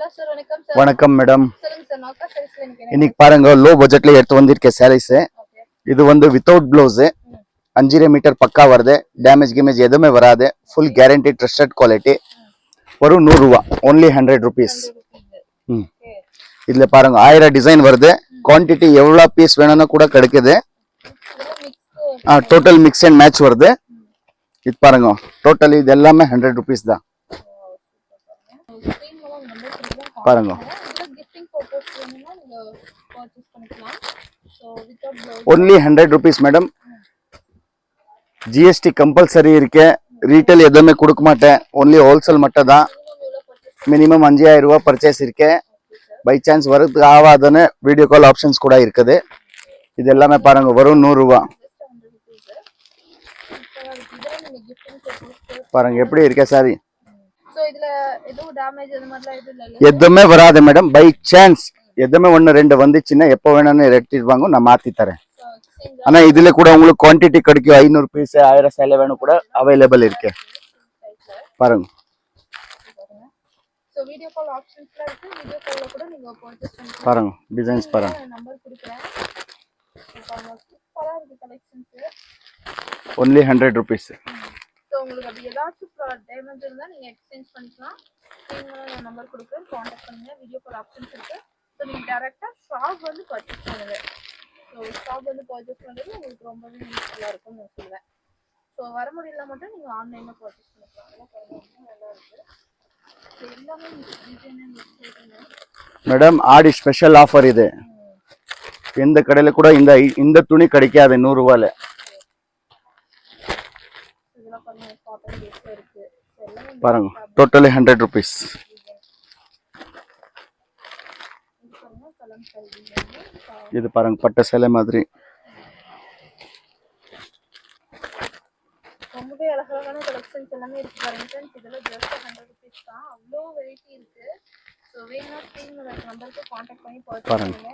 Hello sir, வணக்கம் sir. வணக்கம் madam. சொல்லுங்க சார், நோக்கா சாரீஸ்ல இன்னைக்கு பாருங்க லோ பட்ஜெட்ல எடுத்து வந்திருக்க சாரீஸ். இது வந்து வித்தவுட் ப்ளவுஸ் 5 மீட்டர் பக்கா வருது. டேமேஜ் கிமேஜ் எதுவுமே வராது. Full guarantee trusted quality. ஒரு 100 ரூபா, ஒன்லி 100 rupees. இதுல பாருங்க 1000 டிசைன் வருது. குவான்டிட்டி எவ்வளவு பீஸ் வேணும்னா கூட கிடைக்குது. டோட்டல் மிக்ஸ் அண்ட் மேட்ச் வருது. இது பாருங்க டோட்டல் இது எல்லாமே 100 rupees தான். பாருங்க only 100 rupees madam. GST compulsory இருக்கு. ரீட்டைல் எதுவுமே கொடுக்க மாட்டேன். ஒன்லி ஹோல்சேல் மட்டும் தான். மினிமம் 5000 ரூபாய் பர்ச்சேஸ் இருக்கு. பை சான்ஸ் வரதுக்கு ஆகாதுன்னு வீடியோ கால் ஆப்ஷன்ஸ் கூட இருக்குது. இது எல்லாமே பாருங்க வரும் 100 ரூபா. பாருங்க எப்படி இருக்கே சாரி. எதுவுமே வராது மேடம். பை சான்ஸ் எதுவுமே 1-2 வந்துச்சுன்னா எப்போ வேணும்னு எடுத்துட்டு நான் மாத்தி தரேன். ஆனா இதுல கூட உங்களுக்கு குவான்டிட்டி கிடைக்கும். 500 பீஸ் 1000 சேலை வேணும் கூட அவைலபிள் இருக்கு. பாருங்க பாருங்க டிசைன்ஸ் பாருங்க. only 100 rupees. உங்களுக்கு அப்படி ஏதாச்சும் டேமேஜ் இருந்தா நீங்க எக்ஸ்சேஞ்ச் பண்ணிக்கலாம். நீங்க நம்பர் கொடுக்குறேன், கான்டாக்ட் பண்ணுங்க. வீடியோ கால் ஆப்ஷன்ஸ் இருக்கு. ஸோ நீங்க டைரக்டா ஷாப் வந்து பர்ச்சேஸ் பண்ணுங்க. ஸோ ஷாப் வந்து பர்ச்சேஸ் பண்றது உங்களுக்கு ரொம்பவே யூஸ்ஃபுல்லா இருக்கும்னு நான் சொல்லுவேன். ஸோ வர முடியல மட்டும் நீங்க ஆன்லைன்ல பர்ச்சேஸ் பண்ணிக்கலாம். நல்லா இருக்கு. எல்லாமே மேடம் ஆடி ஸ்பெஷல் ஆஃபர் இது. எந்த கடையில கூட இந்த துணி கிடைக்காது 100 ரூபாயில. பாருங்க டோட்டலி 100 rupees. இது பாருங்க பட்டு சேலை மாதிரி ரொம்பவே அழகான கலெக்ஷன்ஸ் எல்லாமே இருக்கு பாருங்க ஃப்ரெண்ட்ஸ். இதெல்லாம் ஜஸ்ட் 100 rupees தான். அவ்வளோ வெரைட்டி இருக்கு. ஸோ வேணும்னா ஸ்க்ரீன்ல நம்பருக்கு கான்டாக்ட் பண்ணி பர்ச்சேஸ் பண்ணுங்க.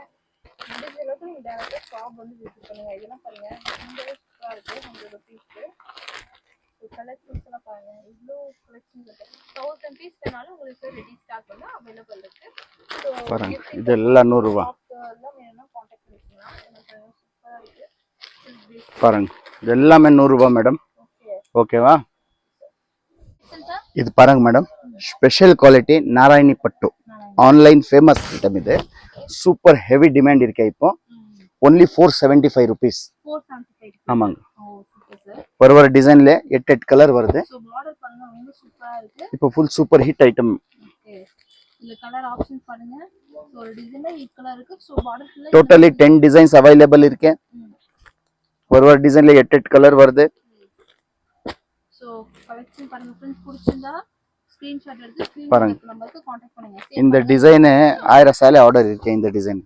முடிஞ்ச அளவுக்கு நீங்க டைரக்டா ஷாப் வந்து விசிட் பண்ணுங்க. இதெல்லாம் பாருங்க ரொம்பவே சூப்பரா இருக்கு. 100 rupeesக்கு கலெக்ஷன்ஸ் எல்லாம் பாருங்க. இவ்வளோ கலெக்ஷன்ஸ் இருக்கு. 1000 பீஸ் வேணாலும் உங்களுக்கு ரெடி ஸ்டாக் வந்து அவைலபிள் இருக்கு. ஸோ பாருங்க இதெல்லாம் 100 ரூபா. எல்லாம் வேணும்னா கான்டாக்ட் பண்ணிக்கலாம். சூப்பரா இருக்கு. பாருங்க இது எல்லாமே 100 ரூபா மேடம். ஓகேவா? இது பாருங்க மேடம் ஸ்பெஷல் குவாலிட்டி நாராயணி பட்டு. ஆன்லைன் ஃபேமஸ் ஐட்டம் இது. சூப்பர் ஹெவி டிமாண்ட் இருக்கு. இப்போ only 475 rupees. ஆமாங்க. ஒரு டிசைன்ல 8 கலர் வருது. இப்போ ஃபுல் சூப்பர் ஹிட் ஐட்டம். இந்த கலர் ஆப்ஷன் பாருங்க. ஒரு டிசைன்ல 8 கலர் இருக்கு. சோ பார்டர்ல டோட்டலி 10 டிசைன்ஸ் அவைலபிள் இருக்கு. ஒரு டிசைன்ல 8 கலர் வருது. சோ கலெக்ஷன் பாருங்க ஃப்ரெண்ட்ஸ். பிடிச்சிருந்தா ஸ்கிரீன்ஷாட் எடுத்து ஸ்கிரீன் நம்பருக்கு கான்டாக்ட் பண்ணுங்க. இந்த டிசைன் 1000 சேலை ஆர்டர் இருக்கு. இந்த டிசைன்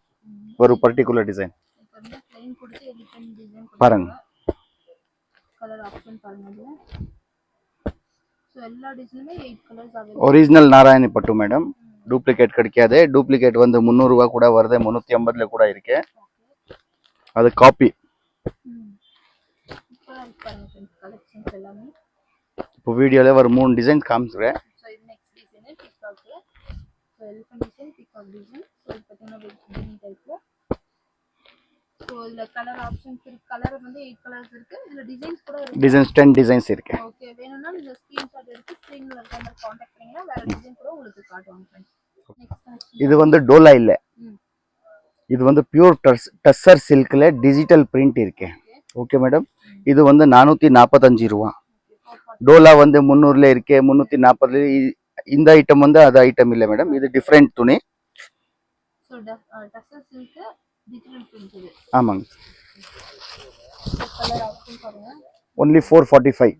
ஒரு பர்టిక్యులர் டிசைன் பாருங்க. கலர் ஆப்ஷன் பாருங்க. சோ எல்லா டிசைனுமே 8 கலர்ஸ் அவைலபிள். ஒரிஜினல் நாராயணி பட்டு மேடம். டூப்ளிகேட் கிடைக்காது. டூப்ளிகேட் வந்து 300 ரூபாய் கூட வருது. 350ல கூட இருக்கு. அது காப்பி. கலெக்ஷன்ஸ் எல்லாமே இப்போ வீடியோல ஒரு 3 டிசைன் காமிக்கிறேன். சோ இது next design peacock. So elephant design, peacock design. So இது பாத்தீங்கன்னா டிசைன் டைப்ல. சோ இதுல கலர் ஆப்ஷன்ஸ் இருக்கு. கலர் வந்து 8 கலர்ஸ் இருக்கு. இதுல டிசைன்ஸ் கூட இருக்கு. டிசைன்ஸ் 10 டிசைன்ஸ் இருக்கு. ஓகே வேணும்னா நீங்க ஸ்கிரீன்ஷாட் எடுத்து ஸ்கிரீன்ல இருக்க நம்பர் கான்டாக்ட் பண்ணீங்கன்னா வேற டிசைன் கூட உங்களுக்கு காட்டுவாங்க फ्रेंड्स. நெக்ஸ்ட் இது வந்து டோலா இல்ல. இது வந்து பியூர் டஸ்ஸர் சில்க்ல டிஜிட்டல் பிரிண்ட் இருக்கு. Okay madam. இது வந்து 445 ரூபாய். டோலா வந்து 300ல இருக்கு. 340ல. இந்த ஐட்டம் வந்து அது ஐட்டம் இல்ல மேடம். இது டிஃபரெண்ட் துணி. So tussar silk digital print இது. ஆமாங்க. கலர் ஆப்ஷன் பாருங்க. only 445.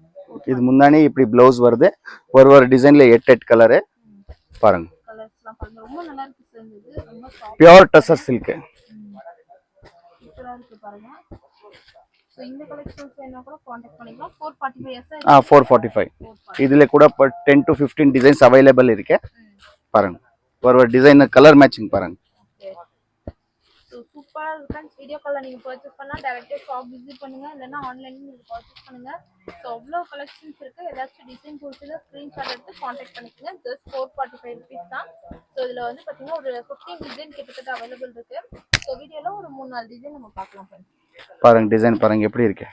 இது முன்னாடி இப்படி ப்ளவுஸ் வருது. ஒரு டிசைன்ல 8 கலர் பாருங்க. கலர்ஸ்லாம் பாருங்க ரொம்ப நல்லா இருக்கு சார். இது ரொம்ப சாஃப்ட் பியூர் டஸ்ஸர் சில்க். சூப்பரா இருக்கு பாருங்க. சோ இந்த கலெக்ஷன்ஸ் வேணா கூட கான்டாக்ட் பண்ணிக்கலாம். 445 எஸ். 445. இதுல கூட 10 to 15 டிசைன்ஸ் அவைலபிள் இருக்கு. பாருங்க ஒரு டிசைன் கலர் மேட்சிங் பாருங்க. சோ சூப்பரா இருக்கு ஃப்ரெண்ட்ஸ். வீடியோ கால்ல நீங்க பர்ச்சேஸ் பண்ணா டைரக்டா ஷாப் விசிட் பண்ணுங்க, இல்லைன்னா ஆன்லைன்ல நீங்க பர்ச்சேஸ் பண்ணுங்க. ஸோ அவ்வளோ கலெக்ஷன்ஸ் இருக்கு. ஏதாச்சும் டிசைன் பிடிச்சதா ஸ்க்ரீன்ஷாட் எடுத்து கான்டாக்ட் பண்ணிக்கோங்க. ஜஸ்ட் 445 ருபீஸ் தான். ஸோ இதில் வந்து பார்த்தீங்கன்னா ஒரு 15 டிசைன் கிட்டத்தட்ட அவைலபிள் இருக்கு. ஸோ வீடியோல ஒரு 3-4 டிசைன் நம்ம பார்க்கலாம் ஃப்ரெண்ட்ஸ். பாருங்க டிசைன் பாருங்க எப்படி இருக்கு.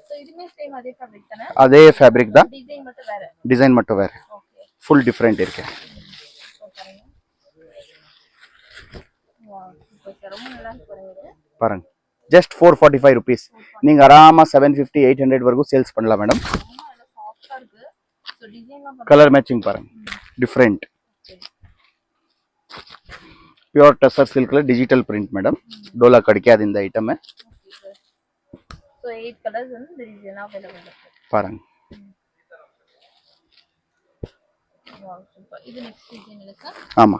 ஸோ இதுமே சேம் அதே ஃபேப்ரிக் தானே? அதே ஃபேப்ரிக் தான், டிசைன் மட்டும் வேற. டிசைன் மட்டும் வேற. ஓகே. ஃபுல் டிஃப்ரெண்ட் இருக்கு. Wow super sir. ரொம்ப நல்லா இருக்கு பாருங்க இது. பாருங்க ஜஸ்ட் 445 ருபீஸ். நீங்க ஆராமா 750 800 வரைக்கும் சேல்ஸ் பண்ணலாம் மேடம். ரொம்ப நல்லா சாஃப்ட்டா இருக்கு. ஸோ டிசைன்லாம் கலர் மேட்சிங் பாருங்க டிஃப்ரெண்ட். பியூர் டசர் சில்க்ல டிஜிட்டல் பிரிண்ட் மேடம். டோலா கிடைக்காது இந்த ஐட்டம். ஸோ 8 கலர்ஸ் வந்து இந்த டிசைன் அவைலபிள் இருக்கு. பாருங்க. Wow super. இது நெக்ஸ்ட் டிசைன் இல்ல சார்? ஆமா.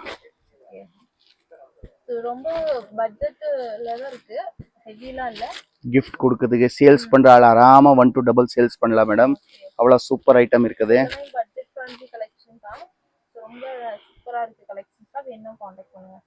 ஸோ ரொம்ப பட்ஜெட்ல தான் இருக்கு, ஹெவிலாம் இல்ல. கிஃப்ட் கொடுக்கிறதுக்கு சேல்ஸ் பண்ற ஆள் ஆராமா 1 to double சேல்ஸ் பண்ணலாம் மேடம். அவ்வளவு சூப்பர் ஐட்டம் இருக்குது. பட்ஜெட் ஃப்ரெண்ட்லி கலெக்ஷன் தான். ஸோ ரொம்ப சூப்பரா இருக்கு கலெக்ஷன்ஸ். வேணும் கான்டாக்ட் பண்ணுங்க.